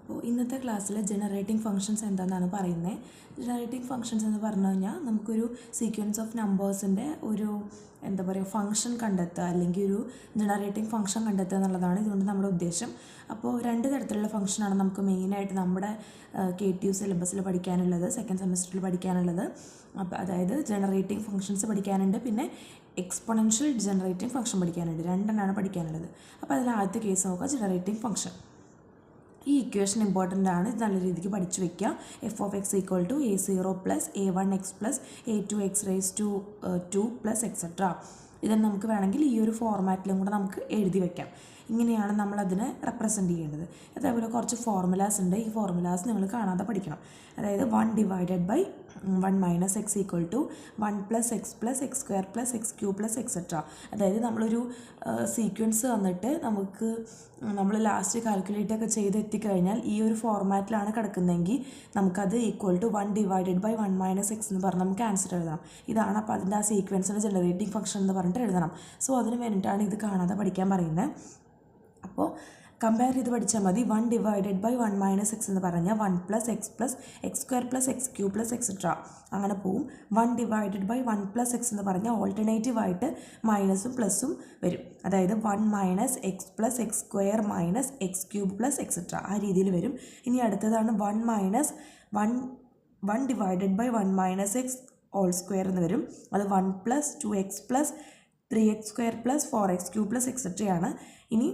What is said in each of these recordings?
അപ്പോൾ ഇന്നത്തെ ക്ലാസ്സിൽ ജനറേറ്റിംഗ് ഫങ്ഷൻസ് എന്താണെന്നാണ് പറയുന്നത്. ജനറേറ്റിംഗ് ഫങ്ഷൻസ് എന്ന് പറഞ്ഞു കഴിഞ്ഞാൽ നമുക്കൊരു സീക്വൻസ് ഓഫ് നമ്പേഴ്സിൻ്റെ ഒരു എന്താ പറയുക ഫങ്ഷൻ കണ്ടെത്തുക അല്ലെങ്കിൽ ഒരു ജനറേറ്റിംഗ് ഫങ്ഷൻ കണ്ടെത്തുക എന്നുള്ളതാണ് ഇതുകൊണ്ട് നമ്മുടെ ഉദ്ദേശം. അപ്പോൾ രണ്ട് തരത്തിലുള്ള ഫങ്ഷനാണ് നമുക്ക് മെയിനായിട്ട് നമ്മുടെ KTU സിലബസിൽ പഠിക്കാനുള്ളത്, സെക്കൻഡ് സെമസ്റ്ററിൽ പഠിക്കാനുള്ളത്. അപ്പോൾ അതായത് ജനറേറ്റിംഗ് ഫങ്ഷൻസ് പഠിക്കാനുണ്ട്, പിന്നെ എക്സ്പൊണൻഷ്യൽ ജനറേറ്റിംഗ് ഫങ്ഷൻ പഠിക്കാനുണ്ട്. രണ്ടെണ്ണമാണ് പഠിക്കാനുള്ളത്. അപ്പോൾ അതിൽ ആദ്യത്തെ കേസ് നോക്കുക, ജനറേറ്റിംഗ് ഫങ്ഷൻ. ഈ ഇക്വേഷൻ ഇമ്പോർട്ടൻ്റ് ആണ്, ഇത് നല്ല രീതിക്ക് പഠിച്ചു വയ്ക്കുക. f(x) = a0 + a1x + a2x raised to 2 + etc. ഇതെന്ന് നമുക്ക് വേണമെങ്കിൽ ഈ ഒരു ഫോർമാറ്റിലും കൂടെ നമുക്ക് എഴുതി വയ്ക്കാം. ഇങ്ങനെയാണ് നമ്മളതിനെ റെപ്രസെൻറ്റ് ചെയ്യേണ്ടത്. അതേപോലെ കുറച്ച് ഫോർമുലാസ് ഉണ്ട്, ഈ ഫോർമുലാസ് നിങ്ങൾ കാണാതെ പഠിക്കണം. അതായത് 1 / 1 - x = 1 + x + x² + x³ + etc. അതായത് നമ്മളൊരു സീക്വൻസ് തന്നിട്ട് നമ്മൾ ലാസ്റ്റ് കാൽക്കുലേറ്റ് ഒക്കെ ചെയ്ത് എത്തിക്കഴിഞ്ഞാൽ ഈ ഒരു ഫോർമാറ്റിലാണ് കിടക്കുന്നതെങ്കിൽ നമുക്കത് = 1 / 1 - x എന്ന് പറഞ്ഞ് നമുക്ക് ആൻസർ എഴുതാം. ഇതാണ് അപ്പോൾ അതിൻ്റെ ആ സീക്വൻസിൻ്റെ ജനറേറ്റിംഗ് ഫംഗ്ഷൻ എന്ന് പറഞ്ഞിട്ട് എഴുതണം. സോ അതിന് വേണ്ടിയിട്ടാണ് ഇത് കാണാതെ പഠിക്കാൻ പറയുന്നത്. അപ്പോൾ കമ്പയർ ചെയ്ത് പഠിച്ചാൽ മതി. 1 / 1 - x എന്ന് പറഞ്ഞാൽ 1 + x + x² + x³ + etc. അങ്ങനെ പോവും. 1 / 1 + x എന്ന് പറഞ്ഞാൽ ഓൾട്ടർനേറ്റീവ് ആയിട്ട് മൈനസും പ്ലസും വരും. അതായത് 1 - x + x² - x³ + etc. ആ രീതിയിൽ വരും. ഇനി അടുത്തതാണ് 1 - 1 / 1 - x (² എന്ന് വരും. അത് 1 + 2x + 3x² + 4x³ + etc. ആണ്. ഇനി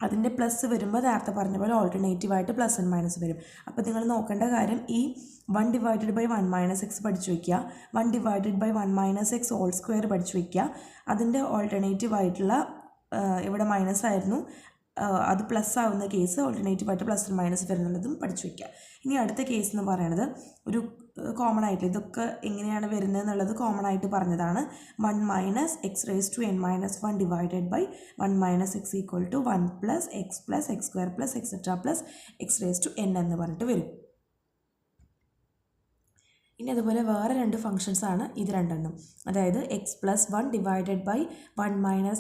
അതിൻ്റെ പ്ലസ് വരുമ്പോൾ നേരത്തെ പറഞ്ഞ പോലെ ഓൾട്ടർനേറ്റീവായിട്ട് പ്ലസ് ആൻഡ് മൈനസ് വരും. അപ്പോൾ നിങ്ങൾ നോക്കേണ്ട കാര്യം ഈ 1 / 1 - x പഠിച്ചു വയ്ക്കുക, 1 / 1 - x (² പഠിച്ചു വയ്ക്കുക. അതിൻ്റെ ഓൾട്ടർനേറ്റീവായിട്ടുള്ള ഇവിടെ മൈനസ് ആയിരുന്നു, അത് പ്ലസ് ആവുന്ന കേസ് ഓൾട്ടർനേറ്റീവായിട്ട് പ്ലസ് ആൻഡ് മൈനസ് വരുന്നുള്ളതും പഠിച്ചു വയ്ക്കുക. ഇനി അടുത്ത കേസ് എന്ന് പറയുന്നത് ഒരു കോമൺ ആയിട്ട് ഇതൊക്കെ എങ്ങനെയാണ് വരുന്നത് എന്നുള്ളത് കോമൺ ആയിട്ട് പറഞ്ഞതാണ്. 1 - x raised to n - 1 / 1 - x = 1 + x + x² + etc. + x raised to n എന്ന് പറഞ്ഞിട്ട് വരും. ഇനി അതുപോലെ വേറെ രണ്ട് ഫങ്ഷൻസ് ആണ് ഇത് രണ്ടെണ്ണം. അതായത് x + 1 / 1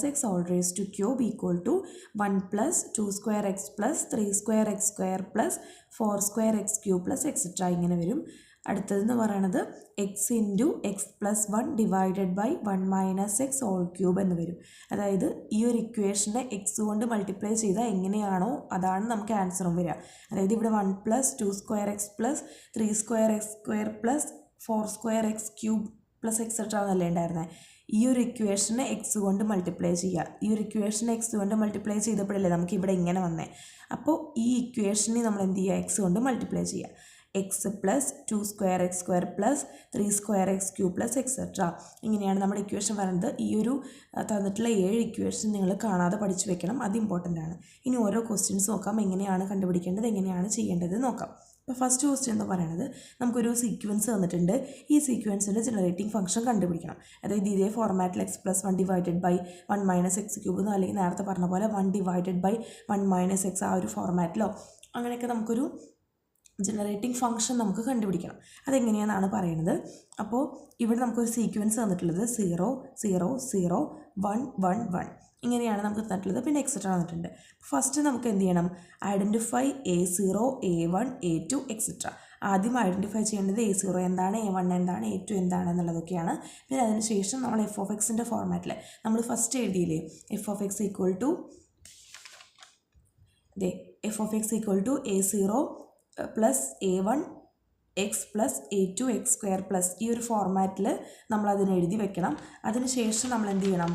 - x (³ = 1 + 2² x + 3² x² + 4² x³ + etc. ഇങ്ങനെ വരും. അടുത്തതെന്ന് പറയുന്നത് x × x + 1 / 1 - x (³ എന്ന് വരും. അതായത് ഈ ഒരു ഇക്വേഷനെ x കൊണ്ട് മൾട്ടിപ്ലൈ ചെയ്താൽ എങ്ങനെയാണോ അതാണ് നമുക്ക് ആൻസറും വരിക. അതായത് ഇവിടെ 1 + 2² x + 3² x² + 4² x³ + etc. എന്നല്ലേ ഉണ്ടായിരുന്നത്. ഈ ഒരു ഇക്വേഷനെ x കൊണ്ട് മൾട്ടിപ്ലൈ ചെയ്യുക. ഈ ഒരു ഇക്വേഷനെ x കൊണ്ട് മൾട്ടിപ്ലൈ ചെയ്തപ്പോഴല്ലേ നമുക്ക് ഇവിടെ ഇങ്ങനെ വന്നേ. അപ്പോൾ ഈ ഇക്വേഷനെ നമ്മൾ എന്ത് ചെയ്യുക, x കൊണ്ട് മൾട്ടിപ്ലൈ ചെയ്യുക. x + 2² x² + 3² x³ + etc. ഇങ്ങനെയാണ് നമ്മുടെ ഇക്വേഷൻ വരുന്നത്. ഈ ഒരു തന്നിട്ടുള്ള 7 ഇക്വേഷൻ നിങ്ങൾ കാണാതെ പഠിച്ചു വെക്കണം, അത് ഇമ്പോർട്ടൻ്റ് ആണ്. ഇനി ഓരോ ക്വസ്റ്റ്യൻസ് നോക്കാം, എങ്ങനെയാണ് കണ്ടുപിടിക്കേണ്ടത്, എങ്ങനെയാണ് ചെയ്യേണ്ടത് നോക്കാം. ഇപ്പോൾ ഫസ്റ്റ് ക്വസ്റ്റ്യൻ എന്ന് പറയുന്നത് നമുക്കൊരു സീക്വൻസ് തന്നിട്ടുണ്ട്. ഈ സീക്വൻസിൻ്റെ ജനറേറ്റിംഗ് ഫംഗ്ഷൻ കണ്ടുപിടിക്കണം. അതായത് ഇതേ ഫോർമാറ്റിൽ x + 1 / 1 - x³ അല്ലെങ്കിൽ നേരത്തെ പറഞ്ഞ പോലെ 1 / 1 - x ആ ഒരു ഫോർമാറ്റിലോ അങ്ങനെയൊക്കെ നമുക്കൊരു ജനറേറ്റിംഗ് ഫംഗ്ഷൻ നമുക്ക് കണ്ടുപിടിക്കണം. അതെങ്ങനെയാണെന്നാണ് പറയുന്നത്. അപ്പോൾ ഇവിടെ നമുക്കൊരു സീക്വൻസ് തന്നിട്ടുള്ളത് 0 0 0 1 1 1 ഇങ്ങനെയാണ് നമുക്ക് തന്നിട്ടുള്ളത്. പിന്നെ എക്സെട്ര തന്നിട്ടുണ്ട്. ഫസ്റ്റ് നമുക്ക് എന്ത് ചെയ്യണം, identify a0 a1 a2 etcetera. ആദ്യം ഐഡൻറ്റിഫൈ ചെയ്യേണ്ടത് a0 എന്താണ്, a1 എന്താണ്, a2 എന്താണ് എന്നുള്ളതൊക്കെയാണ്. പിന്നെ അതിനുശേഷം നമ്മൾ f(x)ൻ്റെ ഫോർമാറ്റിൽ നമ്മൾ first എഴുതിയില്ലേ, f(x) = a0 + a1 x + a2 x² ഈ ഒരു ഫോർമാറ്റിൽ നമ്മൾ അതിന് എഴുതി വെക്കണം. അതിനുശേഷം നമ്മൾ എന്ത് ചെയ്യണം,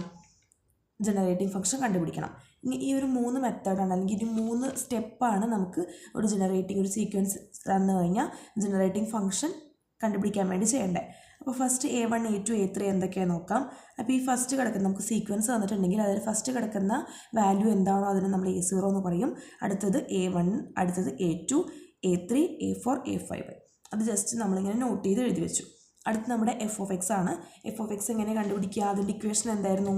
ജനറേറ്റിംഗ് ഫംഗ്ഷൻ കണ്ടുപിടിക്കണം. ഇനി ഈ ഒരു 3 മെത്തേഡാണ് അല്ലെങ്കിൽ ഒരു 3 സ്റ്റെപ്പാണ് നമുക്ക് ഒരു ഒരു സീക്വൻസ് തന്നു കഴിഞ്ഞാൽ ജനറേറ്റിംഗ് ഫംഗ്ഷൻ കണ്ടുപിടിക്കാൻ വേണ്ടി ചെയ്യേണ്ടത്. അപ്പോൾ ഫസ്റ്റ് a1 a2 a3 എന്തൊക്കെയാണ് നോക്കാം. അപ്പോൾ ഈ ഫസ്റ്റ് കിടക്കുന്ന നമുക്ക് സീക്വൻസ് തന്നിട്ടുണ്ടെങ്കിൽ അതിൽ ഫസ്റ്റ് കിടക്കുന്ന വാല്യൂ എന്താണോ അതിന് നമ്മൾ a0 എന്ന് പറയും. അടുത്തത് a1, അടുത്തത് a2 a3 a4 a5. അത് ജസ്റ്റ് നമ്മളിങ്ങനെ നോട്ട് ചെയ്ത് എഴുതി വെച്ചു. അടുത്ത് നമ്മുടെ f(x) ആണ്. f(x) എങ്ങനെ കണ്ടുപിടിക്കുക, അതിൻ്റെ ഇക്വേഷൻ എന്തായിരുന്നു,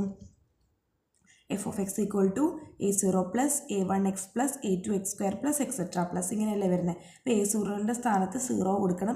f of x equal to a0 plus a1x plus a2x² plus etcetera plus ഇങ്ങനെയല്ലേ വരുന്നത്. അപ്പോൾ a0ൻ്റെ സ്ഥാനത്ത് 0 കൊടുക്കണം,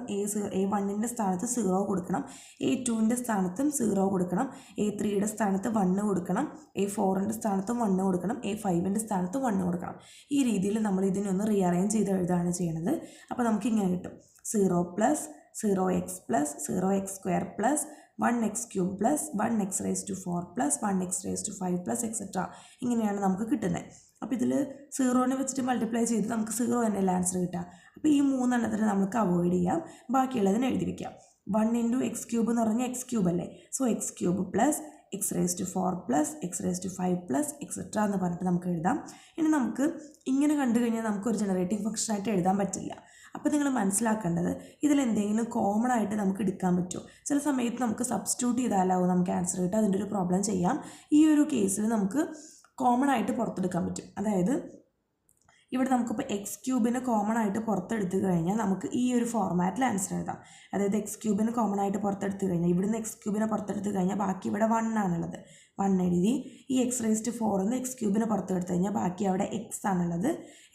a1ൻ്റെ സ്ഥാനത്ത് 0 കൊടുക്കണം, a2ൻ്റെ സ്ഥാനത്തും 0 കൊടുക്കണം, a3യുടെ സ്ഥാനത്ത് 1 കൊടുക്കണം, a4ൻ്റെ സ്ഥാനത്തും 1 കൊടുക്കണം, a5ൻ്റെ സ്ഥാനത്തും 1 കൊടുക്കണം. ഈ രീതിയിൽ നമ്മൾ ഇതിനൊന്ന് റീഅറേഞ്ച് ചെയ്ത് എഴുതുകയാണ് ചെയ്യുന്നത്. അപ്പോൾ നമുക്ക് ഇങ്ങനെ കിട്ടും 0 plus 0x plus 0x² plus 1x³ plus 1x raised to 4 plus 1x raised to 5 plus etcetera. ഇങ്ങനെയാണ് നമുക്ക് കിട്ടുന്നത്. അപ്പോൾ ഇതിൽ 0നെ വെച്ചിട്ട് മൾട്ടിപ്ലൈ ചെയ്ത് നമുക്ക് 0 തന്നെയല്ല ആൻസർ കിട്ടുക. അപ്പോൾ ഈ 3 എണ്ണത്തിന് നമുക്ക് അവോയ്ഡ് ചെയ്യാം, ബാക്കിയുള്ളതിന് എഴുതി വയ്ക്കാം. 1 × x³ എന്ന് പറഞ്ഞാൽ x³ അല്ലേ, so x³ plus x raised to 4 plus x raised to 5 plus etcetera എന്ന് പറഞ്ഞിട്ട് നമുക്ക് എഴുതാം. ഇനി നമുക്ക് ഇങ്ങനെ കണ്ടു കഴിഞ്ഞാൽ നമുക്കൊരു ജനറേറ്റിംഗ് ഫംഗ്ഷനായിട്ട് എഴുതാൻ പറ്റില്ല. അപ്പോൾ നിങ്ങൾ മനസ്സിലാക്കേണ്ടത് ഇതിലെന്തെങ്കിലും കോമൺ ആയിട്ട് നമുക്ക് എടുക്കാൻ പറ്റുമോ. ചില സമയത്ത് നമുക്ക് സബ്സ്റ്റിറ്റ്യൂട്ട് ചെയ്താലാവും നമുക്ക് ആൻസർ കിട്ടുക. അതിൻ്റെ ഒരു പ്രോബ്ലം ചെയ്യാം. ഈ ഒരു കേസിൽ നമുക്ക് കോമൺ ആയിട്ട് പുറത്തെടുക്കാൻ പറ്റും. അതായത് ഇവിടെ നമുക്കിപ്പോൾ x³ കോമൺ ആയിട്ട് പുറത്തെടുത്ത് കഴിഞ്ഞാൽ നമുക്ക് ഈ ഒരു ഫോർമാറ്റിൽ ആൻസർ എഴുതാം. അതായത് x³ കോമൺ ആയിട്ട് പുറത്തെടുത്ത് കഴിഞ്ഞാൽ ഇവിടുന്ന് x³ പുറത്തെടുത്ത് കഴിഞ്ഞാൽ ബാക്കി ഇവിടെ 1 ആണുള്ളത്, 1 എഴുതി. ഈ x raised to 4 എന്ന് x³ പുറത്തെടുത്ത് കഴിഞ്ഞാൽ ബാക്കി അവിടെ x ആണുള്ളത്.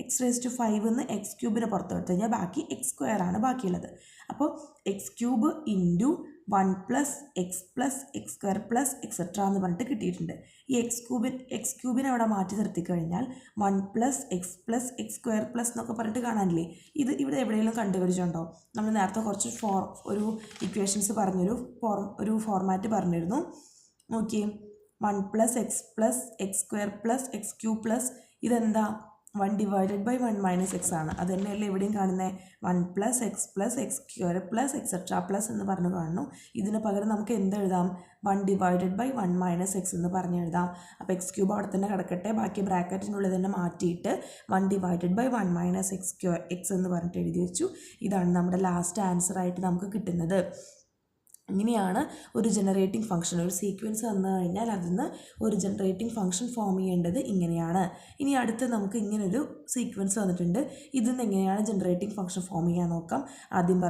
x raised to 5 എന്ന് x³ പുറത്തെടുത്ത് കഴിഞ്ഞാൽ ബാക്കി x² ആണ് ബാക്കിയുള്ളത്. അപ്പോൾ x³ into 1 plus X plus x² plus etcetera എന്ന് പറഞ്ഞിട്ട് കിട്ടിയിട്ടുണ്ട്. ഈ x³ അവിടെ മാറ്റി നിർത്തി കഴിഞ്ഞാൽ 1 plus X plus x² plus എന്നൊക്കെ പറഞ്ഞിട്ട് കാണാനില്ലേ. ഇത് ഇവിടെ എവിടെയെങ്കിലും കണ്ടുപിടിച്ചുണ്ടോ? നമ്മൾ നേരത്തെ കുറച്ച് ഒരു ഇക്വേഷൻസ് ഒരു ഫോർമാറ്റ് പറഞ്ഞിരുന്നു. നോക്കിയേ, 1 plus X plus x² plus x³ plus ഇതെന്താ 1 ഡിവൈഡഡ് ബൈ 1 മൈനസ് എക്സ് ആണ്. അത് തന്നെയല്ലേ എവിടെയും കാണുന്നത്. 1 plus X plus x² plus etcetera plus എന്ന് പറഞ്ഞു കാണുന്നു. ഇതിന് പകരം നമുക്ക് എന്തെഴുതാം? 1 ഡിവൈഡഡ് ബൈ 1 മൈനസ് എക്സ് എന്ന് പറഞ്ഞെഴുതാം. അപ്പോൾ x³ അവിടെ തന്നെ കിടക്കട്ടെ, ബാക്കി ബ്രാക്കറ്റിനുള്ളിൽ തന്നെ മാറ്റിയിട്ട് 1 ഡിവൈഡഡ് ബൈ 1 മൈനസ് എക്സ് എന്ന് പറഞ്ഞിട്ട് എഴുതി വെച്ചു. ഇതാണ് നമ്മുടെ ലാസ്റ്റ് ആൻസറായിട്ട് നമുക്ക് കിട്ടുന്നത്. ഇങ്ങനെയാണ് ഒരു ജനറേറ്റിംഗ് ഫംഗ്ഷൻ, ഒരു സീക്വൻസ് വന്നു കഴിഞ്ഞാൽ അതിന് ഒരു ജനറേറ്റിംഗ് ഫംഗ്ഷൻ ഫോം ചെയ്യേണ്ടത് ഇങ്ങനെയാണ്. ഇനി അടുത്ത് നമുക്ക് ഇങ്ങനൊരു സീക്വൻസ് വന്നിട്ടുണ്ട്, ഇതിന്ന് എങ്ങനെയാണ് ജനറേറ്റിംഗ് ഫംഗ്ഷൻ ഫോം ചെയ്യാൻ നോക്കാം. ആദ്യം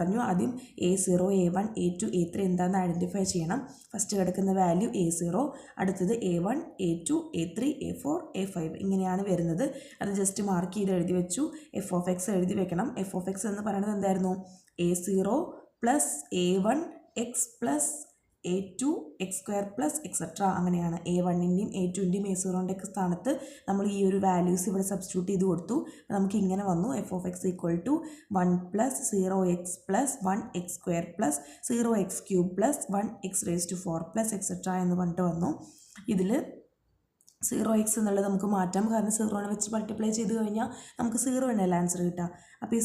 a0, a1, a2, a3 എന്താണെന്ന് ഐഡൻറ്റിഫൈ ചെയ്യണം. ഫസ്റ്റ് കിടക്കുന്ന വാല്യൂ a0, അടുത്തത് a1, a2, a3, a4, a5 ഇങ്ങനെയാണ് വരുന്നത്. അത് ജസ്റ്റ് മാർക്ക് ചെയ്ത് എഴുതി വെച്ചു. എഫ് ഓഫ് എക്സ് എഴുതി വെക്കണം. എഫ് ഓഫ് എക്സ് എന്ന് പറയുന്നത് എന്തായിരുന്നു? a0 plus a1 X plus a2 x² plus etcetera. അങ്ങനെയാണ് a1ൻ്റെയും a2ൻ്റെയും a0ൻ്റെയൊക്കെ സ്ഥാനത്ത് നമ്മൾ ഈ ഒരു വാല്യൂസ് ഇവിടെ സബ്സ്റ്റിറ്റ്യൂട്ട് ചെയ്ത് കൊടുത്തു. നമുക്ക് ഇങ്ങനെ വന്നു. F of x equal to 1 plus 0x plus 1x² plus 0x³ plus 1x raised to 4 plus etcetera എന്ന് പറഞ്ഞിട്ട് വന്നു. ഇതിൽ 0x എന്നുള്ളത് നമുക്ക് മാറ്റാം, കാരണം 0നെ വെച്ച് മൾട്ടിപ്ലൈ ചെയ്ത് കഴിഞ്ഞാൽ നമുക്ക് 0 തന്നെയല്ല ആൻസർ കിട്ടുക. അപ്പോൾ ഈ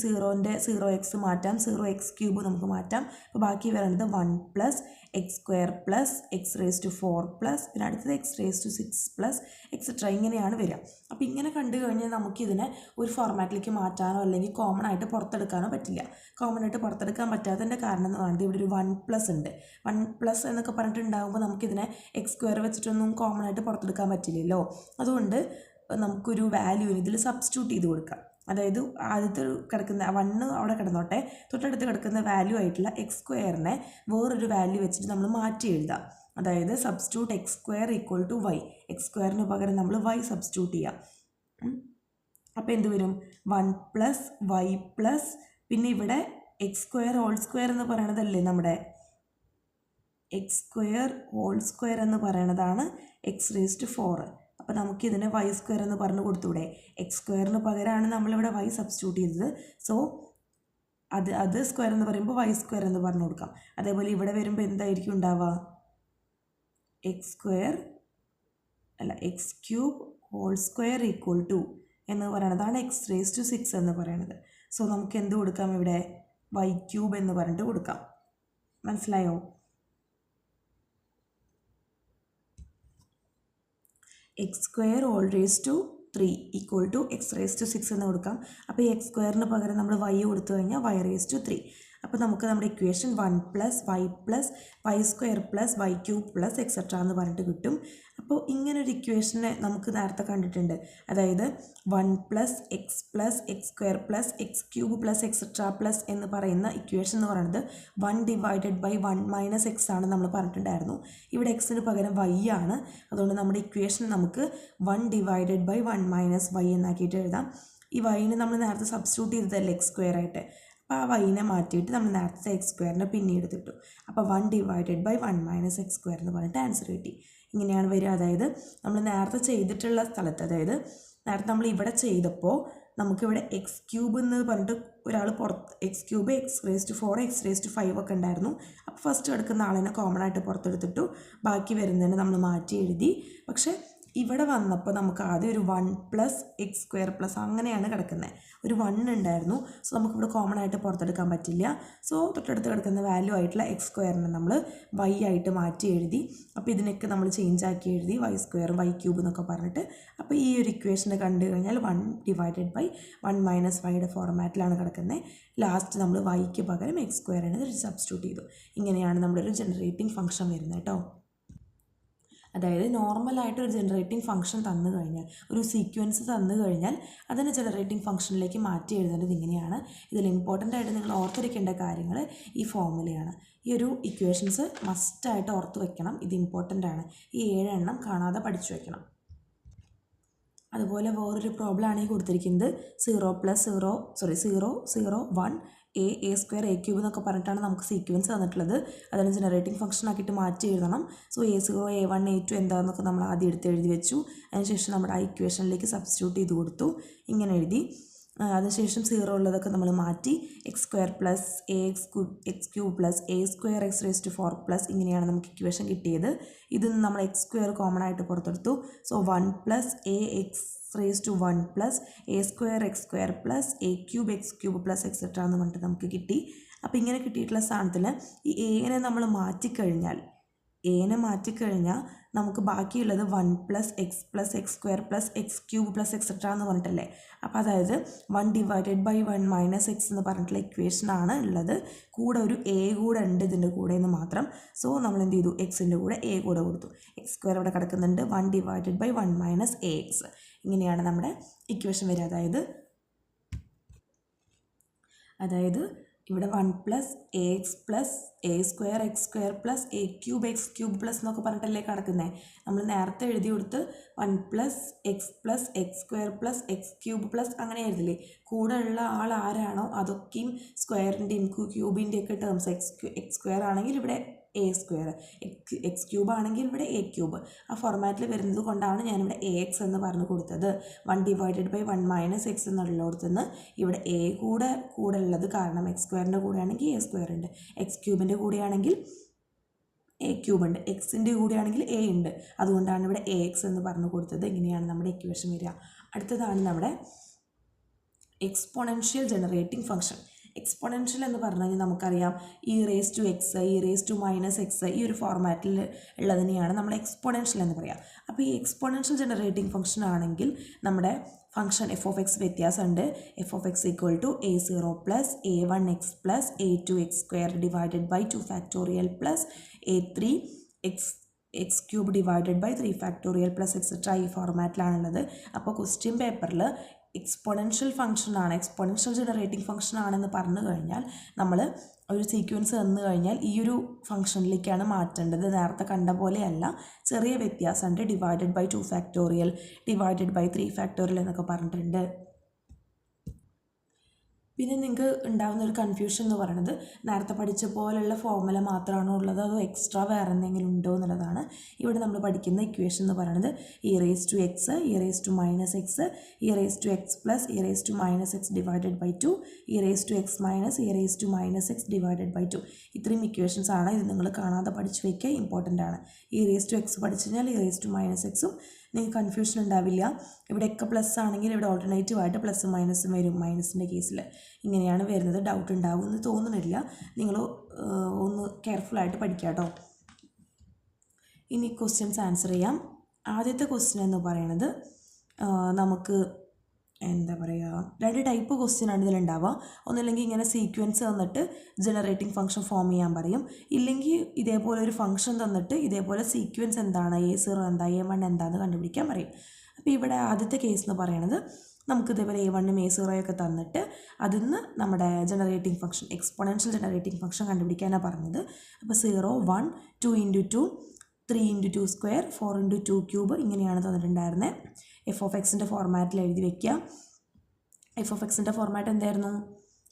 0x മാറ്റാം, 0x³ നമുക്ക് മാറ്റാം. അപ്പോൾ ബാക്കി വരുന്നത് 1 plus x² plus x raised to 4 plus പിന്നെ അടുത്തത് x raised to 6 plus etcetera ഇങ്ങനെയാണ് വരിക. അപ്പോൾ ഇങ്ങനെ കണ്ടു കഴിഞ്ഞാൽ നമുക്കിതിനെ ഒരു ഫോർമാറ്റിലേക്ക് മാറ്റാനോ അല്ലെങ്കിൽ കോമൺ ആയിട്ട് പുറത്തെടുക്കാനോ പറ്റില്ല. കോമൺ ആയിട്ട് പുറത്തെടുക്കാൻ പറ്റാത്തതിൻ്റെ കാരണം എന്ന് പറയുന്നത് ഇവിടെ ഒരു 1 പ്ലസ് ഉണ്ട്. 1 പ്ലസ് എന്നൊക്കെ പറഞ്ഞിട്ടുണ്ടാകുമ്പോൾ നമുക്കിതിനെ x² വെച്ചിട്ടൊന്നും കോമൺ ആയിട്ട് പുറത്തെടുക്കാൻ പറ്റില്ലല്ലോ. അതുകൊണ്ട് നമുക്കൊരു വാല്യൂവിന് ഇതിൽ സബ്സ്റ്റിറ്റ്യൂട്ട് ചെയ്ത് കൊടുക്കാം. അതായത് ആദ്യത്തെ കിടക്കുന്ന 1 അവിടെ കിടന്നോട്ടെ, തൊട്ടടുത്ത് കിടക്കുന്ന വാല്യൂ ആയിട്ടുള്ള x² വേറൊരു വാല്യൂ വെച്ചിട്ട് നമ്മൾ മാറ്റി എഴുതാം. അതായത് substitute x² equal to y, x² പകരം നമ്മൾ y സബ്സ്റ്റിറ്റ്യൂട്ട് ചെയ്യാം. അപ്പോൾ എന്ത് വരും? 1 പ്ലസ് y പ്ലസ് പിന്നെ ഇവിടെ x² ഹോൾ സ്ക്വയർ എന്ന് പറയണതല്ലേ നമ്മുടെ x² ഹോൾ സ്ക്വയർ എന്ന് പറയണതാണ് x raised to 4. അപ്പോൾ നമുക്കിതിനെ y² എന്ന് പറഞ്ഞു കൊടുത്തൂടെ. x² പകരമാണ് നമ്മളിവിടെ y സബ്സ്റ്റിറ്റ്യൂട്ട് ചെയ്തത്. സോ അത് സ്ക്വയർ എന്ന് പറയുമ്പോൾ y² എന്ന് പറഞ്ഞു കൊടുക്കാം. അതേപോലെ ഇവിടെ വരുമ്പോൾ എന്തായിരിക്കും ഉണ്ടാവുക? x³ whole square equal to എന്ന് പറയുന്നതാണ് x raised to 6 എന്ന് പറയുന്നത്. സോ നമുക്ക് എന്ത് കൊടുക്കാം? ഇവിടെ y³ എന്ന് പറഞ്ഞിട്ട് കൊടുക്കാം. മനസ്സിലായോ? x² whole raise to 3 equal to x raised to 6 എന്ന് കൊടുക്കാം. അപ്പോൾ ഈ x² പകരം നമ്മൾ y കൊടുത്തു കഴിഞ്ഞാൽ y raised to 3. അപ്പോൾ നമുക്ക് നമ്മുടെ equation 1 + y + y² + y³ + etcetera എന്ന് പറഞ്ഞിട്ട് കിട്ടും. അപ്പോൾ ഇങ്ങനൊരു ഇക്വേഷനെ നമുക്ക് നേരത്തെ കണ്ടിട്ടുണ്ട്. അതായത് 1 + x + x² + x³ + എക്സെട്ര + എന്ന് പറയുന്ന ഇക്വേഷൻ എന്ന് പറയുന്നത് 1 / 1 - x ആണ് നമ്മൾ പറഞ്ഞിട്ടുണ്ടായിരുന്നു. ഇവിടെ എക്സിന് പകരം y ആണ്. അതുകൊണ്ട് നമ്മുടെ ഇക്വേഷൻ നമുക്ക് 1 / 1 - y എന്നാക്കിയിട്ട് എഴുതാം. ഈ വൈനെ നമ്മൾ നേരത്തെ സബ്സ്റ്റിറ്റ്യൂട്ട് ചെയ്തതല്ലേ x² ആയിട്ട്. അപ്പോൾ ആ വൈനെ മാറ്റിയിട്ട് നമ്മൾ നേരത്തെ x² പിന്നീട് ഇട്ടു. അപ്പോൾ 1 / 1 - x² എന്ന് പറഞ്ഞിട്ട് ആൻസർ കിട്ടി. ഇങ്ങനെയാണ് വരിക. അതായത് നമ്മൾ നേരത്തെ ചെയ്തിട്ടുള്ള സ്ഥലത്ത്, അതായത് നേരത്തെ നമ്മൾ ഇവിടെ ചെയ്തപ്പോൾ നമുക്കിവിടെ x³ എന്ന് പറഞ്ഞിട്ട് ഒരാൾ x³ x⁴ x⁵ ഒക്കെ ഉണ്ടായിരുന്നു. അപ്പോൾ ഫസ്റ്റ് എടുക്കുന്ന ആളിനെ കോമൺ ആയിട്ട് പുറത്തെടുത്തിട്ടു, ബാക്കി വരുന്നതിന് നമ്മൾ മാറ്റി എഴുതി. പക്ഷേ ഇവിടെ വന്നപ്പോൾ നമുക്ക് ആദ്യം ഒരു 1 + x² + അങ്ങനെയാണ് കിടക്കുന്നത്. ഒരു 1 ഉണ്ടായിരുന്നു. സോ നമുക്കിവിടെ കോമൺ ആയിട്ട് പുറത്തെടുക്കാൻ പറ്റില്ല. സോ തൊട്ടടുത്ത് കിടക്കുന്ന വാല്യൂ ആയിട്ടുള്ള x² നമ്മൾ y ആയിട്ട് മാറ്റി എഴുതി. അപ്പോൾ ഇതിനൊക്കെ നമ്മൾ ചേഞ്ച് ആക്കി എഴുതി y² y³ എന്നൊക്കെ പറഞ്ഞിട്ട്. അപ്പോൾ ഈ ഒരു ഇക്വേഷനെ കണ്ടു കഴിഞ്ഞാൽ 1 / 1 - y ഫോർമാറ്റിലാണ് കിടക്കുന്നത്. ലാസ്റ്റ് നമ്മൾ yക്ക് പകരം x² സബ്സ്റ്റിറ്റ്യൂട്ട് ചെയ്തു. ഇങ്ങനെയാണ് നമ്മുടെ ഒരു ജനറേറ്റിംഗ് ഫംഗ്ഷൻ വരുന്നത് കേട്ടോ. അതായത് നോർമലായിട്ടൊരു ജനറേറ്റിംഗ് ഫംഗ്ഷൻ തന്നു കഴിഞ്ഞാൽ, ഒരു സീക്വൻസ് തന്നു കഴിഞ്ഞാൽ അതിനെ ജനറേറ്റിംഗ് ഫംഗ്ഷനിലേക്ക് മാറ്റി എഴുതേണ്ടത് ഇങ്ങനെയാണ്. ഇതിൽ ഇമ്പോർട്ടൻ്റ് ആയിട്ട് നിങ്ങൾ ഓർത്തിരിക്കേണ്ട കാര്യങ്ങൾ ഈ ഫോർമുലയാണ്. ഈ ഒരു ഇക്വേഷൻസ് മസ്റ്റായിട്ട് ഓർത്ത് വെക്കണം. ഇത് ഇമ്പോർട്ടൻ്റ് ആണ്. ഈ 7 എണ്ണം കാണാതെ പഠിച്ചു വെക്കണം. അതുപോലെ വേറൊരു പ്രോബ്ലം ആണ് ഈ കൊടുത്തിരിക്കുന്നത്. 0 + 0 1 a² a³ എന്നൊക്കെ പറഞ്ഞിട്ടാണ് നമുക്ക് സീക്വൻസ് തന്നിട്ടുള്ളത്. അതിന് ജനറേറ്റിംഗ് ഫംഗ്ഷൻ ആക്കിയിട്ട് മാറ്റി എഴുതണം. സോ a0 a1 a2 എന്താണെന്നൊക്കെ നമ്മൾ ആദ്യം എഴുതി വെച്ചു. അതിനുശേഷം നമ്മുടെ ആ ഇക്വേഷനിലേക്ക് സബ്സ്റ്റിറ്റ്യൂട്ട് ചെയ്ത് കൊടുത്തു. ഇങ്ങനെ എഴുതി. അതിനുശേഷം 0 ഉള്ളതൊക്കെ നമ്മൾ മാറ്റി x² + ax³ + a² x⁴ ഇങ്ങനെയാണ് നമുക്ക് ഇക്വേഷൻ കിട്ടിയത്. ഇതിൽ നിന്ന് നമ്മൾ x² കോമൺ ആയിട്ട് പുറത്തെടുത്തു. So 1 + ax⁴ + a² x² + a³ x³ + etcetera എന്ന് പറഞ്ഞിട്ട് നമുക്ക് കിട്ടി. അപ്പോൾ ഇങ്ങനെ കിട്ടിയിട്ടുള്ള സ്ഥാനത്തിൽ ഈ എനെ നമ്മൾ മാറ്റിക്കഴിഞ്ഞാൽ നമുക്ക് ബാക്കിയുള്ളത് 1 + x + x² + x³ + എക്സെട്ര എന്ന് പറഞ്ഞിട്ടല്ലേ. അപ്പോൾ അതായത് 1 / 1 - x എന്ന് പറഞ്ഞിട്ടുള്ള ഇക്വേഷനാണ് ഉള്ളത്. കൂടെ ഒരു a കൂടെ ഉണ്ട് ഇതിൻ്റെ കൂടെ എന്ന് മാത്രം. സോ നമ്മൾ എന്ത് ചെയ്തു, എക്സിൻ്റെ കൂടെ a കൂടെ കൊടുത്തു. x² ഇവിടെ കിടക്കുന്നുണ്ട്. 1 / 1 - ax. ഇങ്ങനെയാണ് നമ്മുടെ ഇക്വേഷൻ വരിക. അതായത് ഇവിടെ 1 + ax + a² x² + a³ x³ + എന്നൊക്കെ പറഞ്ഞിട്ടല്ലേ കിടക്കുന്നത്. നമ്മൾ നേരത്തെ എഴുതി കൊടുത്ത് 1 + x + x² + x³ + അങ്ങനെ എഴുതില്ലേ. കൂടെ ഉള്ള ആൾ ആരാണോ അതൊക്കെയും സ്ക്വയറിൻ്റെയും ക്യൂബിൻ്റെ ഒക്കെ ടേംസ്. x² ആണെങ്കിൽ ഇവിടെ a², x³ ആണെങ്കിൽ ഇവിടെ a³. ആ ഫോർമാറ്റിൽ വരുന്നത് കൊണ്ടാണ് ഞാനിവിടെ ax എന്ന് പറഞ്ഞു കൊടുത്തത്. 1 / 1 - x എന്നുള്ളടത്ത് നിന്ന് ഇവിടെ a കൂടെ ഉള്ളത് കാരണം x² കൂടെയാണെങ്കിൽ a² ഉണ്ട്, x³ കൂടെയാണെങ്കിൽ a³ ഉണ്ട്, എക്സിൻ്റെ കൂടെയാണെങ്കിൽ a ഉണ്ട്. അതുകൊണ്ടാണ് ഇവിടെ ax എന്ന് പറഞ്ഞു കൊടുത്തത്. ഇങ്ങനെയാണ് നമ്മുടെ ഇക്വേഷൻ വരിക. അടുത്തതാണ് നമ്മുടെ എക്സ്പോണൻഷ്യൽ ജനറേറ്റിംഗ് ഫംഗ്ഷൻ. എക്സ്പോണൻഷ്യൽ എന്ന് പറഞ്ഞു കഴിഞ്ഞാൽ നമുക്കറിയാം e⁻x, e⁻−x ഈ ഒരു ഫോർമാറ്റിൽ ഉള്ളതിനെയാണ് നമ്മൾ എക്സ്പോണൻഷ്യൽ എന്ന് പറയാം. അപ്പോൾ ഈ എക്സ്പോണൻഷ്യൽ ജനറേറ്റിംഗ് ഫംഗ്ഷൻ ആണെങ്കിൽ നമ്മുടെ ഫംഗ്ഷൻ f(x) വ്യത്യാസമുണ്ട്. f(x) = a0 + a1x + a2x² / 2 + a3 x³ / 3 + etcetera ഈ ഫോർമാറ്റിലാണുള്ളത്. അപ്പോൾ ക്വസ്റ്റ്യൻ പേപ്പറിൽ എക്സ്പോണൻഷ്യൽ ഫംഗ്ഷനാണ്, എക്സ്പോണൻഷ്യൽ ജനറേറ്റിംഗ് ഫംഗ്ഷൻ ആണെന്ന് പറഞ്ഞു കഴിഞ്ഞാൽ നമ്മൾ ഒരു സീക്വൻസ് തന്നു കഴിഞ്ഞാൽ ഈ ഒരു ഫംഗ്ഷനിലേക്കാണ് മാറ്റേണ്ടത്. നേരത്തെ കണ്ട പോലെയല്ല, ചെറിയ വ്യത്യാസമുണ്ട്. / 2 / 3 എന്നൊക്കെ പറഞ്ഞിട്ടുണ്ട്. പിന്നെ നിങ്ങൾക്ക് ഉണ്ടാകുന്ന ഒരു കൺഫ്യൂഷൻ എന്ന് പറയുന്നത് നേരത്തെ പഠിച്ച പോലെയുള്ള ഫോർമുല മാത്രമാണോ ഉള്ളത്, അതോ എക്സ്ട്രാ വേറെ എന്തെങ്കിലും ഉണ്ടോ എന്നുള്ളതാണ്. ഇവിടെ നമ്മൾ പഠിക്കുന്ന ഇക്വേഷൻ എന്ന് പറയുന്നത് e⁻x, e⁻−x, e⁻x + e⁻−x / 2, e⁻x - e⁻−x / 2 ഇത്രയും ഇക്വേഷൻസ് ആണ്. ഇത് നിങ്ങൾ കാണാതെ പഠിച്ചു വയ്ക്കുക, ഇമ്പോർട്ടൻ്റ് ആണ്. e⁻x പഠിച്ചു കഴിഞ്ഞാൽ e⁻−x നിങ്ങൾക്ക് കൺഫ്യൂഷൻ ഉണ്ടാവില്ല. ഇവിടെയൊക്കെ പ്ലസ് ആണെങ്കിൽ ഇവിടെ ഓൾട്ടർനേറ്റീവ് ആയിട്ട് പ്ലസും മൈനസും വരും. മൈനസിൻ്റെ കേസിൽ ഇങ്ങനെയാണ് വരുന്നത്. ഡൗട്ട് ഉണ്ടാവുമെന്ന് തോന്നുന്നില്ല. നിങ്ങൾ ഒന്ന് കെയർഫുള്ളായിട്ട് പഠിക്കുക കേട്ടോ. ഇനി ക്വസ്റ്റ്യൻസ് ആൻസർ ചെയ്യാം. ആദ്യത്തെ ക്വസ്റ്റ്യൻ എന്ന് പറയുന്നത് നമുക്ക് എന്താ പറയുക, 2 ടൈപ്പ് ക്വസ്റ്റ്യൻ ആണ് ഇതിലുണ്ടാവുക. ഒന്നില്ലെങ്കിൽ ഇങ്ങനെ സീക്വൻസ് തന്നിട്ട് ജനറേറ്റിംഗ് ഫംഗ്ഷൻ ഫോം ചെയ്യാൻ പറയും, ഇല്ലെങ്കിൽ ഇതേപോലെ ഒരു ഫംഗ്ഷൻ തന്നിട്ട് ഇതേപോലെ സീക്വൻസ് എന്താണ്, A0 എന്താ A1 എന്താണെന്ന് കണ്ടുപിടിക്കാൻ പറയും. അപ്പോൾ ഇവിടെ ആദ്യത്തെ കേസ് എന്ന് പറയുന്നത് നമുക്ക് ഇതേപോലെ A1ഉം A0 ഒക്കെ തന്നിട്ട് അതിൽ നിന്ന് നമ്മുടെ generating function exponential generating function കണ്ടുപിടിക്കാനാണ് പറഞ്ഞത്. അപ്പോൾ 0 1 2 × 2 3 × 2 സ്ക്വയർ 4 × 2 ക്യൂബ് ഇങ്ങനെയാണ് തന്നിട്ടുണ്ടായിരുന്നത്. എഫ് ഓഫ് എക്സിൻ്റെ ഫോർമാറ്റിൽ എഴുതി വയ്ക്കുക. എഫ് ഓഫ് എക്സിൻ്റെ ഫോർമാറ്റ് എന്തായിരുന്നു?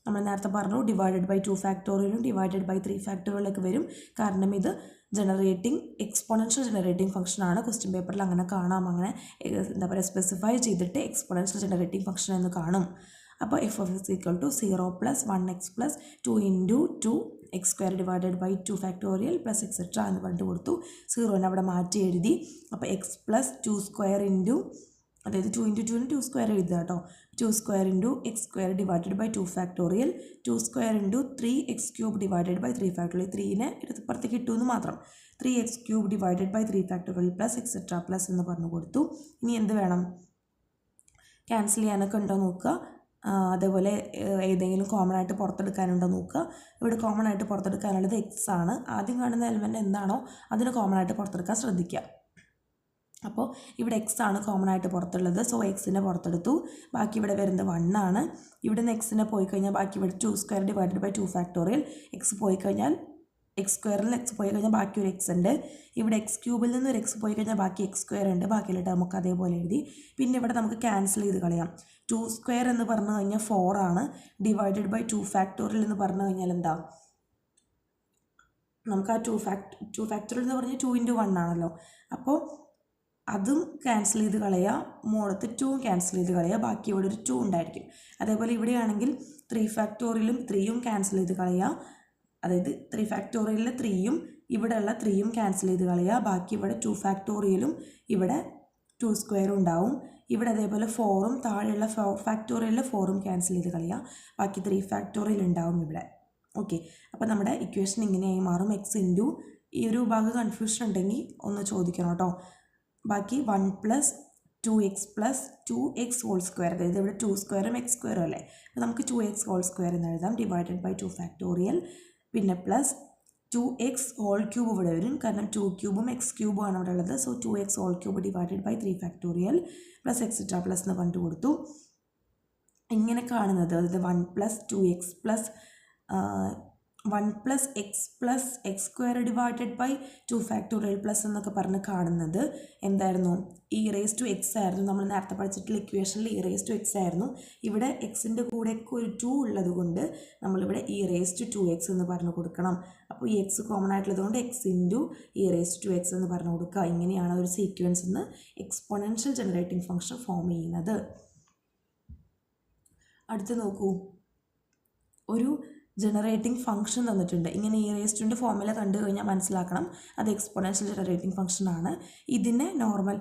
നമ്മൾ നേരത്തെ പറഞ്ഞു ഡിവൈഡഡ് ബൈ 2 ഫാക്ടോറിയലും ഡിവൈഡഡ് ബൈ 3 ഫാക്ടോറിയലൊക്കെ വരും. കാരണം ഇത് ജനറേറ്റിംഗ് എക്സ്പോണൻഷ്യൽ ജനറേറ്റിംഗ് ഫംഗ്ഷനാണ്. ക്വസ്റ്റ്യൻ പേപ്പറിൽ അങ്ങനെ കാണാം, അങ്ങനെ എന്താ പറയുക സ്പെസിഫൈ ചെയ്തിട്ട് എക്സ്പോണൻഷ്യൽ ജനറേറ്റിംഗ് ഫംഗ്ഷൻ എന്ന് കാണും. അപ്പോൾ f of x equal to 0 + 1x + 2 × 2x² divided by 2 factorial plus etcetera എന്ന് കണ്ടു കൊടുത്തു. 0നെ അവിടെ മാറ്റി എഴുതി. അപ്പോൾ x + 2² അതായത് 2 × 2 2 സ്ക്വയർ എഴുതുക കേട്ടോ. 2² × x² divided by 2 factorial 2² × 3x³ divided by 3 factorial. 3നെ ഇപ്പുറത്തേക്ക് ഇട്ടുവെന്ന് മാത്രം. 3x³ divided by 3 factorial plus etcetera plus എന്ന് പറഞ്ഞു കൊടുത്തു. ഇനി എന്ത് വേണം? ക്യാൻസൽ ചെയ്യാനൊക്കെ ഉണ്ടോ നോക്കുക. അതേപോലെ ഏതെങ്കിലും കോമൺ ആയിട്ട് പുറത്തെടുക്കാനുണ്ടോ നോക്കുക. ഇവിടെ കോമൺ ആയിട്ട് പുറത്തെടുക്കാനുള്ളത് എക്സ് ആണ്. ആദ്യം കാണുന്ന എലിമെൻറ്റ് എന്താണോ അതിന് കോമൺ ആയിട്ട് പുറത്തെടുക്കാൻ ശ്രദ്ധിക്കുക. അപ്പോൾ ഇവിടെ എക്സ് ആണ് കോമൺ ആയിട്ട് പുറത്തുള്ളത്. സോ എക്സിനെ പുറത്തെടുത്തു. ബാക്കി ഇവിടെ വരുന്നത് 1 ആണ്. ഇവിടെ നിന്ന് എക്സിനെ പോയി കഴിഞ്ഞാൽ ബാക്കി ഇവിടെ 2² ഡിവൈഡഡ് ബൈ 2 ഫാക്ടോറിയൽ. എക്സ് പോയി കഴിഞ്ഞാൽ x² എക്സ് പോയി കഴിഞ്ഞാൽ ബാക്കി ഒരു എക്സ് ഉണ്ട്. ഇവിടെ x³ നിന്ന് ഒരു എക്സ് പോയി കഴിഞ്ഞാൽ ബാക്കി x² ഉണ്ട്. ബാക്കിയുള്ള നമുക്ക് അതേപോലെ എഴുതി. പിന്നെ ഇവിടെ നമുക്ക് ക്യാൻസൽ ചെയ്ത് കളയാം. 2² എന്ന് പറഞ്ഞു കഴിഞ്ഞാൽ 4 ആണ്. ഡിവൈഡഡ് ബൈ 2 ഫാക്ടോറിയൽ എന്ന് പറഞ്ഞു കഴിഞ്ഞാൽ എന്താ? നമുക്ക് ആ 2 ഫാക്ടോറിയൽ എന്ന് പറഞ്ഞാൽ 2 × 1 ആണല്ലോ. അപ്പോൾ അതും ക്യാൻസൽ ചെയ്ത് കളയുക. മുകളിലത്തെ 2 ക്യാൻസൽ ചെയ്ത് കളയുക. ബാക്കി ഇവിടെ ഒരു 2 ഉണ്ടായിരിക്കും. അതേപോലെ ഇവിടെയാണെങ്കിൽ 3 ഫാക്ടോറിയലും 3യും ക്യാൻസൽ ചെയ്ത് കളയുക. അതായത് 3 ഫാക്ടോറിയലിലെ 3യും ഇവിടെയുള്ള 3യും ക്യാൻസൽ ചെയ്ത് കളയുക. ബാക്കി ഇവിടെ 2 ഫാക്ടോറിയലും ഇവിടെ 2² ഉണ്ടാവും. ഇവിടെ അതേപോലെ 4ഉം താഴെയുള്ള ഫാക്ടോറിയലിലെ 4ഉം ക്യാൻസൽ ചെയ്ത് കളയുക. ബാക്കി 3 ഫാക്ടോറിയൽ ഉണ്ടാവും ഇവിടെ. ഓക്കെ, അപ്പോൾ നമ്മുടെ ഇക്വേഷൻ ഇങ്ങനെയായി മാറും. എക്സ് ഇൻറ്റു ഈ ഒരു ഭാഗം കൺഫ്യൂഷൻ ഉണ്ടെങ്കിൽ ഒന്ന് ചോദിക്കണം കേട്ടോ. ബാക്കി 1 + 2x + 2x², അതായത് ഇവിടെ 2² x² അല്ലേ. അപ്പോൾ നമുക്ക് 2x² എന്ന് എഴുതാം. ഡിവൈഡഡ് ബൈ 2 ഫാക്ടോറിയൽ പിന്നെ പ്ലസ് 2x³ ഇവിടെ വരും. കാരണം 2³ x³ ആണ് അവിടെ ഉള്ളത്. So 2x³ divided by 3 factorial plus etcetera plus എന്ന് കണ്ടു കൊടുത്തു. ഇങ്ങനെ കാണുന്നത് അതായത് 1 + 2x + 1 + x + x² divided by 2 factorial plus എന്നൊക്കെ പറഞ്ഞ് കാണുന്നത് എന്തായിരുന്നു? e⁻x ആയിരുന്നു. നമ്മൾ നേരത്തെ പഠിച്ചിട്ടുള്ള ഇക്വേഷനിൽ e⁻x ആയിരുന്നു. ഇവിടെ എക്സിൻ്റെ കൂടെയൊക്കെ ഒരു 2 ഉള്ളത് കൊണ്ട് നമ്മളിവിടെ e⁻2x എന്ന് പറഞ്ഞു കൊടുക്കണം. അപ്പോൾ ഈ എക്സ് കോമൺ ആയിട്ടുള്ളത് കൊണ്ട് x × e⁻2x എന്ന് പറഞ്ഞു കൊടുക്കുക. ഇങ്ങനെയാണ് ഒരു സീക്വൻസ് നിന്ന് എക്സ്പോണൻഷ്യൽ ജനറേറ്റിംഗ് ഫംഗ്ഷൻ ഫോം ചെയ്യുന്നത്. അടുത്ത് നോക്കൂ, ഒരു ജനറേറ്റിംഗ് ഫംഗ്ഷൻ തന്നിട്ടുണ്ട്. ഇങ്ങനെ e⁻ ഫോർമുല കണ്ടു കഴിഞ്ഞാൽ മനസ്സിലാക്കണം അത് എക്സ്പോണൻഷ്യൽ ജനറേറ്റിംഗ് ഫംഗ്ഷൻ ആണ്. ഇതിനെ നോർമൽ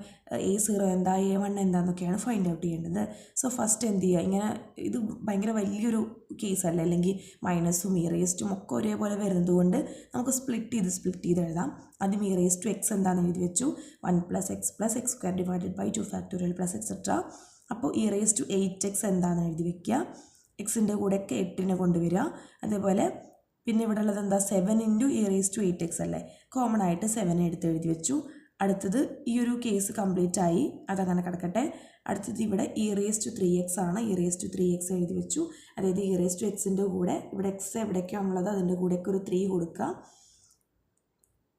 A0 എന്താ A1 എന്താന്നൊക്കെയാണ് ഫൈൻഡ് ഔട്ട് ചെയ്യേണ്ടത്. സോ ഫസ്റ്റ് എന്ത് ചെയ്യുക, ഇങ്ങനെ ഇത് ഭയങ്കര വലിയൊരു കേസല്ല, അല്ലെങ്കിൽ മൈനസും e⁻ ഒക്കെ ഒരേപോലെ വരുന്നത് കൊണ്ട് നമുക്ക് സ്പ്ലിറ്റ് ചെയ്ത് എഴുതാം. ആദ്യം e⁻x എന്താണെന്ന് എഴുതി വെച്ചു. 1 + x + x² divided by 2 factorial plus etcetera. അപ്പോൾ e⁻8x എന്താണെന്ന് എഴുതി വെക്കുക. എക്സിൻ്റെ കൂടെയൊക്കെ 8നെ കൊണ്ടുവരിക. അതേപോലെ പിന്നെ ഇവിടെ ഉള്ളത് എന്താ? 7 × e⁻8x അല്ലേ. കോമൺ ആയിട്ട് 7 എടുത്ത് എഴുതി വെച്ചു. അടുത്തത് ഈ ഒരു കേസ് കംപ്ലീറ്റ് ആയി, അതങ്ങനെ കിടക്കട്ടെ. അടുത്തത് ഇവിടെ e⁻3x ആണ്. e⁻3x എഴുതി വെച്ചു. അതായത് e⁻xൻ്റെ കൂടെ ഇവിടെ എക്സ് എവിടേക്കാണ് ഉള്ളത് അതിൻ്റെ കൂടെയൊക്കെ ഒരു 3 കൊടുക്കുക.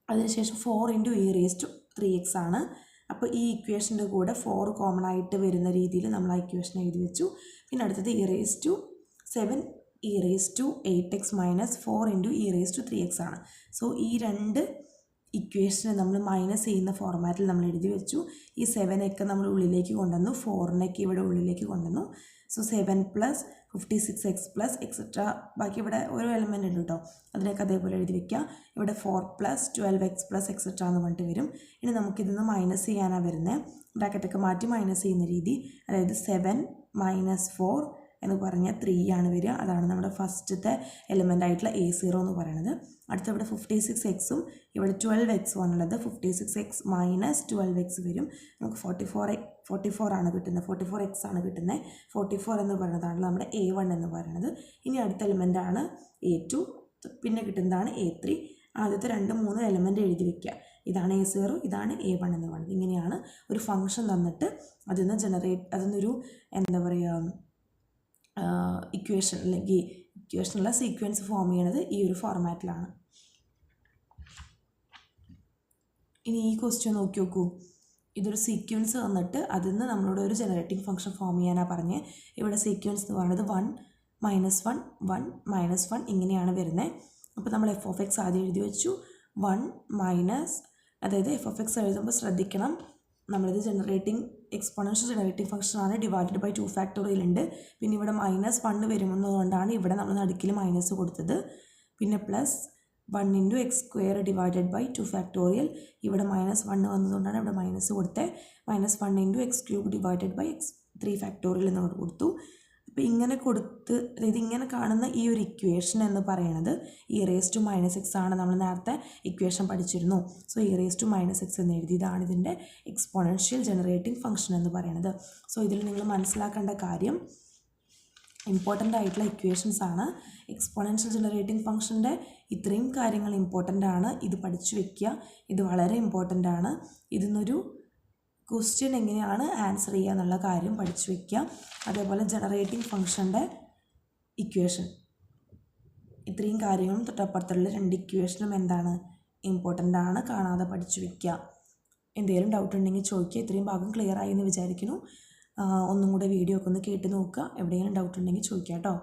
അതിനുശേഷം 4 × e⁻3x ആണ്. അപ്പോൾ ഈ ഇക്വേഷൻ്റെ കൂടെ 4 കോമൺ ആയിട്ട് വരുന്ന രീതിയിൽ നമ്മൾ ആ ഇക്വേഷൻ എഴുതി വെച്ചു. പിന്നെ അടുത്തത് e⁻7 e⁻8x - 4 × e⁻3x ആണ്. സോ ഈ 2 ഇക്വേഷനെ നമ്മൾ മൈനസ് ചെയ്യുന്ന ഫോർമാറ്റിൽ നമ്മൾ എഴുതി വെച്ചു. ഈ 7ഒക്കെ നമ്മൾ ഉള്ളിലേക്ക് കൊണ്ടുവന്നു, 4നെയൊക്കെ ഇവിടെ ഉള്ളിലേക്ക് കൊണ്ടുവന്നു. So 7 + 56x + etcetera. ബാക്കി ഇവിടെ ഓരോ എലമെൻ്റ് ഉണ്ട് കേട്ടോ, അതിനൊക്കെ അതേപോലെ എഴുതി വെക്കുക. ഇവിടെ 4 + 12x + എക്സെട്ര എന്ന് പറഞ്ഞിട്ട് വരും. ഇനി നമുക്കിതിന്ന് മൈനസ് ചെയ്യാനാണ് വരുന്നത്. ബ്രാക്കറ്റൊക്കെ മാറ്റി മൈനസ് ചെയ്യുന്ന രീതി. അതായത് 7 - 4 എന്ന് പറഞ്ഞാൽ 3 ആണ് വരിക. അതാണ് നമ്മുടെ ഫസ്റ്റത്തെ എലിമെൻ്റ് ആയിട്ടുള്ള A0 എന്ന് പറയുന്നത്. അടുത്ത ഇവിടെ 56x ഇവിടെ 12x ആണുള്ളത്. 56x മൈനസ് 12x വരും. നമുക്ക് 44 ആണ് കിട്ടുന്നത്. 44x ആണ് കിട്ടുന്നത്. 44 എന്ന് പറയുന്നതാണ് നമ്മുടെ A1 എന്ന് പറയുന്നത്. ഇനി അടുത്ത എലിമെൻ്റ് ആണ് A2, പിന്നെ കിട്ടുന്നതാണ് A3. ആദ്യത്തെ 2, 3 എലിമെൻ്റ് എഴുതി വയ്ക്കുക. ഇതാണ് A0, ഇതാണ് A1 എന്ന് പറയുന്നത്. ഇങ്ങനെയാണ് ഒരു ഫംഗ്ഷൻ തന്നിട്ട് അതിന്നൊരു എന്താ പറയുക ഇക്വേഷൻ അല്ലെങ്കിൽ ഇക്വേഷനുള്ള സീക്വൻസ് ഫോം ചെയ്യണത് ഈ ഒരു ഫോർമാറ്റിലാണ്. ഇനി ഈ ക്വസ്റ്റ്യൻ നോക്കി നോക്കൂ. ഇതൊരു സീക്വൻസ് തന്നിട്ട് അതിൽ നിന്ന് നമ്മളോട് ഒരു ജനറേറ്റിംഗ് ഫംഗ്ഷൻ ഫോം ചെയ്യാനാണ് പറഞ്ഞത്. ഇവിടെ സീക്വൻസ് എന്ന് പറയുന്നത് 1 -1 1 -1 ഇങ്ങനെയാണ് വരുന്നത്. അപ്പോൾ നമ്മൾ f(x) ആദ്യം എഴുതി വെച്ചു. 1 മൈനസ്, അതായത് f(x) എഴുതുമ്പോൾ ശ്രദ്ധിക്കണം, നമ്മളിത് എക്സ്പോണൻഷ്യൽ ജനറേറ്റിംഗ് ഫംഗ്ഷനാണ്. ഡിവൈഡഡ് ബൈ 2 ഫാക്ടോറിയൽ ഉണ്ട്. പിന്നെ ഇവിടെ -1 വരുന്നതുകൊണ്ടാണ് ഇവിടെ നമ്മൾ നടുക്കിൽ മൈനസ് കൊടുത്തത്. പിന്നെ plus 1 × x² divided by 2 factorial. ഇവിടെ -1 വന്നതുകൊണ്ടാണ് ഇവിടെ മൈനസ് കൊടുത്തത്. -1 × x³ ഡിവൈഡഡ് ബൈ 3 ഫാക്ടോറിയൽ എന്നോട് കൊടുത്തു. അപ്പോൾ ഇങ്ങനെ കൊടുത്ത്, അതായത് ഇങ്ങനെ കാണുന്ന ഈ ഒരു ഇക്വേഷൻ എന്ന് പറയുന്നത് e⁻⁻x ആണ്. നമ്മൾ നേരത്തെ ഇക്വേഷൻ പഠിച്ചിരുന്നു. സോ e⁻⁻x എന്ന് എഴുതി. ഇതാണ് ഇതിൻ്റെ എക്സ്പോണൻഷ്യൽ ജനറേറ്റിംഗ് ഫംഗ്ഷൻ എന്ന് പറയുന്നത്. സോ ഇതിൽ നിങ്ങൾ മനസ്സിലാക്കേണ്ട കാര്യം, ഇമ്പോർട്ടൻ്റ് ആയിട്ടുള്ള ഇക്വേഷൻസ് ആണ്. എക്സ്പോണൻഷ്യൽ ജനറേറ്റിംഗ് ഫംഗ്ഷൻ്റെ ഇത്രയും കാര്യങ്ങൾ ഇമ്പോർട്ടൻ്റ് ആണ്. ഇത് പഠിച്ചു വയ്ക്കുക. ഇത് വളരെ ഇമ്പോർട്ടൻ്റ് ആണ്. ഇതിന്നൊരു ക്വസ്റ്റ്യൻ എങ്ങനെയാണ് ആൻസർ ചെയ്യുക എന്നുള്ള കാര്യം പഠിച്ചു വയ്ക്കുക. അതേപോലെ ജനറേറ്റിംഗ് ഫംഗ്ഷൻ്റെ ഇക്വേഷൻ, ഇത്രയും കാര്യങ്ങളും തൊട്ടപ്പുറത്തുള്ള 2 ഇക്വേഷനും എന്താണ് ഇമ്പോർട്ടൻ്റ് ആണ്. കാണാതെ പഠിച്ചു വയ്ക്കുക. എന്തെങ്കിലും ഡൗട്ട് ഉണ്ടെങ്കിൽ ചോദിക്കുക. ഇത്രയും ഭാഗം ക്ലിയർ ആയി എന്ന് വിചാരിക്കുന്നു. ഒന്നും കൂടെ വീഡിയോ ഒക്കെ ഒന്ന് കേട്ട് നോക്കുക. എവിടെയെങ്കിലും ഡൗട്ട് ഉണ്ടെങ്കിൽ ചോദിക്കുക കേട്ടോ.